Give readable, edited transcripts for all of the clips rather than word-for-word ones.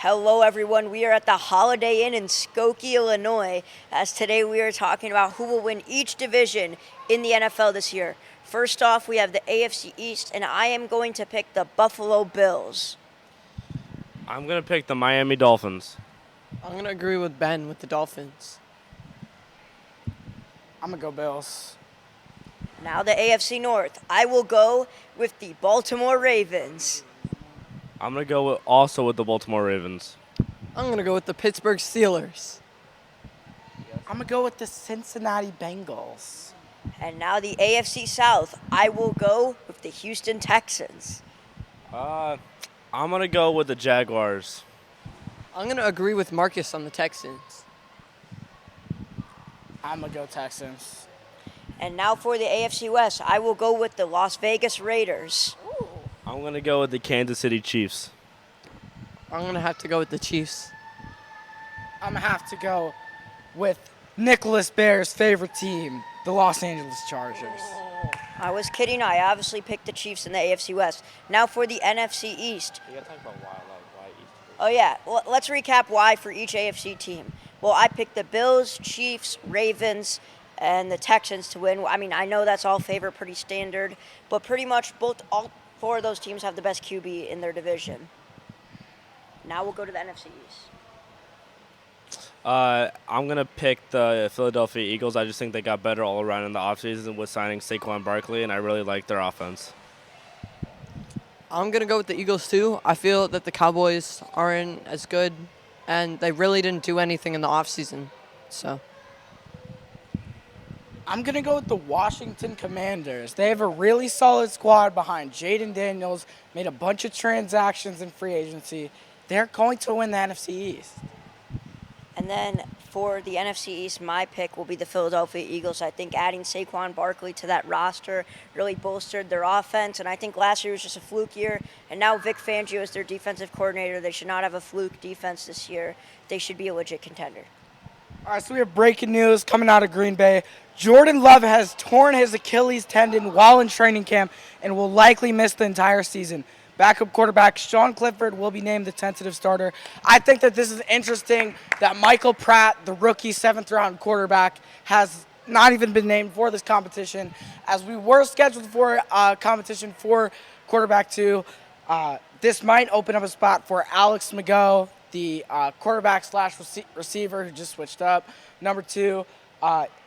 Hello, everyone. We are at the Holiday Inn in Skokie, Illinois, as today we are talking about who will win each division in the NFL this year. First off, we have the AFC East, and I am going to pick the Buffalo Bills. I'm going to pick the Miami Dolphins. I'm going to agree with Ben with the Dolphins. I'm going to go Bills. Now, the AFC North. I will go with the Baltimore Ravens. I'm going to go also with the Baltimore Ravens. I'm going to go with the Pittsburgh Steelers. I'm going to go with the Cincinnati Bengals. And now, the AFC South. I will go with the Houston Texans. I'm going to go with the Jaguars. I'm going to agree with Marcus on the Texans. I'm going to go Texans. And now for the AFC West, I will go with the Las Vegas Raiders. I'm going to go with the Kansas City Chiefs. I'm going to have to go with the Chiefs. I'm going to have to go with Nicholas Bear's favorite team, the Los Angeles Chargers. I was kidding. I obviously picked the Chiefs in the AFC West. Now for the NFC East. You got to talk about why East. Oh, yeah. Let's recap why for each AFC team. Well, I picked the Bills, Chiefs, Ravens, and the Texans to win. I mean, I know that's all favorite, pretty standard, but pretty much all four of those teams have the best QB in their division. Now we'll go to the NFC East. I'm going to pick the Philadelphia Eagles. I just think they got better all around in the offseason with signing Saquon Barkley, and I really like their offense. I'm going to go with the Eagles, too. I feel that the Cowboys aren't as good, and they really didn't do anything in the offseason. So I'm going to go with the Washington Commanders. They have a really solid squad behind Jaden Daniels, made a bunch of transactions in free agency. They're going to win the NFC East. And then for the NFC East, my pick will be the Philadelphia Eagles. I think adding Saquon Barkley to that roster really bolstered their offense, and I think last year was just a fluke year, and now Vic Fangio is their defensive coordinator. They should not have a fluke defense this year. They should be a legit contender. All right, so we have breaking news coming out of Green Bay. Jordan Love has torn his Achilles tendon while in training camp and will likely miss the entire season. Backup quarterback Sean Clifford will be named the tentative starter. I think that this is interesting that Michael Pratt, the rookie 7th-round quarterback, has not even been named for this competition. As we were scheduled for a competition for quarterback 2, this might open up a spot for Alex Mago, the quarterback/receiver who just switched up. Number 2,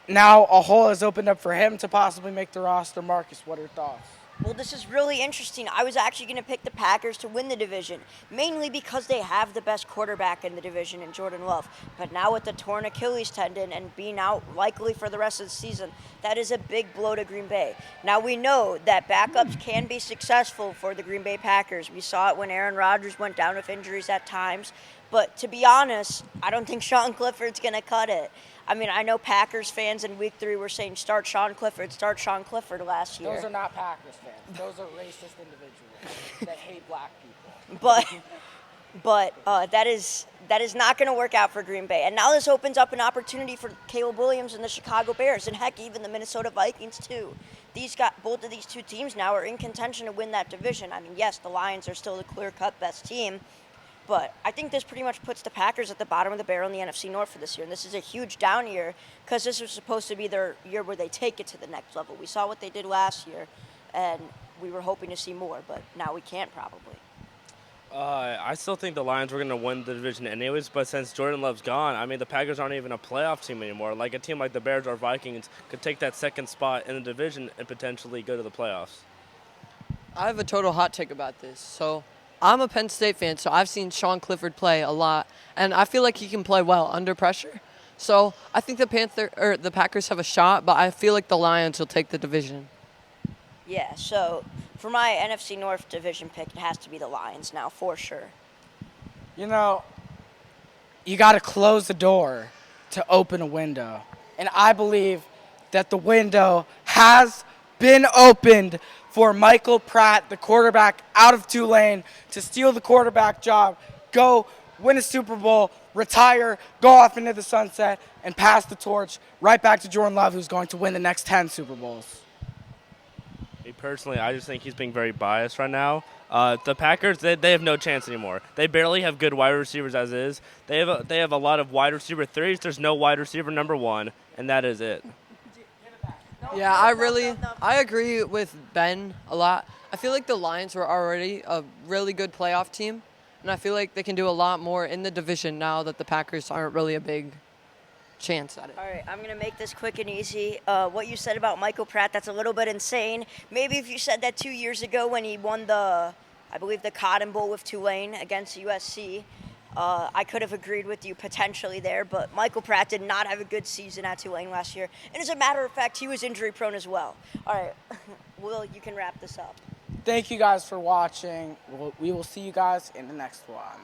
now a hole has opened up for him to possibly make the roster. Marcus, what are your thoughts? Well, this is really interesting. I was actually going to pick the Packers to win the division, mainly because they have the best quarterback in the division in Jordan Love. But now with the torn Achilles tendon and being out likely for the rest of the season, that is a big blow to Green Bay. Now we know that backups can be successful for the Green Bay Packers. We saw it when Aaron Rodgers went down with injuries at times. But to be honest, I don't think Sean Clifford's going to cut it. I mean, I know Packers fans in Week 3 were saying start Sean Clifford last year. Those are not Packers fans. Those are racist individuals that hate black people. But that is not going to work out for Green Bay. And now this opens up an opportunity for Caleb Williams and the Chicago Bears, and heck, even the Minnesota Vikings too. Both of these two teams now are in contention to win that division. I mean, yes, the Lions are still the clear-cut best team, but I think this pretty much puts the Packers at the bottom of the barrel in the NFC North for this year. And this is a huge down year because this was supposed to be their year where they take it to the next level. We saw what they did last year, and we were hoping to see more, but now we can't probably. I still think the Lions were going to win the division anyways, but since Jordan Love's gone, I mean, the Packers aren't even a playoff team anymore. Like a team like the Bears or Vikings could take that second spot in the division and potentially go to the playoffs. I have a total hot take about this. So I'm a Penn State fan, so I've seen Sean Clifford play a lot, and I feel like he can play well under pressure. So I think the Packers have a shot, but I feel like the Lions will take the division. Yeah, so for my NFC North division pick, it has to be the Lions now, for sure. You know, you got to close the door to open a window. And I believe that the window has been opened for Michael Pratt, the quarterback out of Tulane, to steal the quarterback job, go win a Super Bowl, retire, go off into the sunset, and pass the torch right back to Jordan Love, who's going to win the next 10 Super Bowls. He personally, I just think he's being very biased right now. The Packers, they have no chance anymore. They barely have good wide receivers as is. They have a lot of wide receiver threes. There's no wide receiver number one, and that is it. Yeah, I agree with Ben a lot. I feel like the Lions were already a really good playoff team, and I feel like they can do a lot more in the division now that the Packers aren't really a big chance at it. All right, I'm going to make this quick and easy. What you said about Michael Pratt, that's a little bit insane. Maybe if you said that 2 years ago when he won I believe, the Cotton Bowl with Tulane against USC, I could have agreed with you potentially there, but Michael Pratt did not have a good season at Tulane last year. And as a matter of fact, he was injury prone as well. All right, Will, you can wrap this up. Thank you guys for watching. We will see you guys in the next one.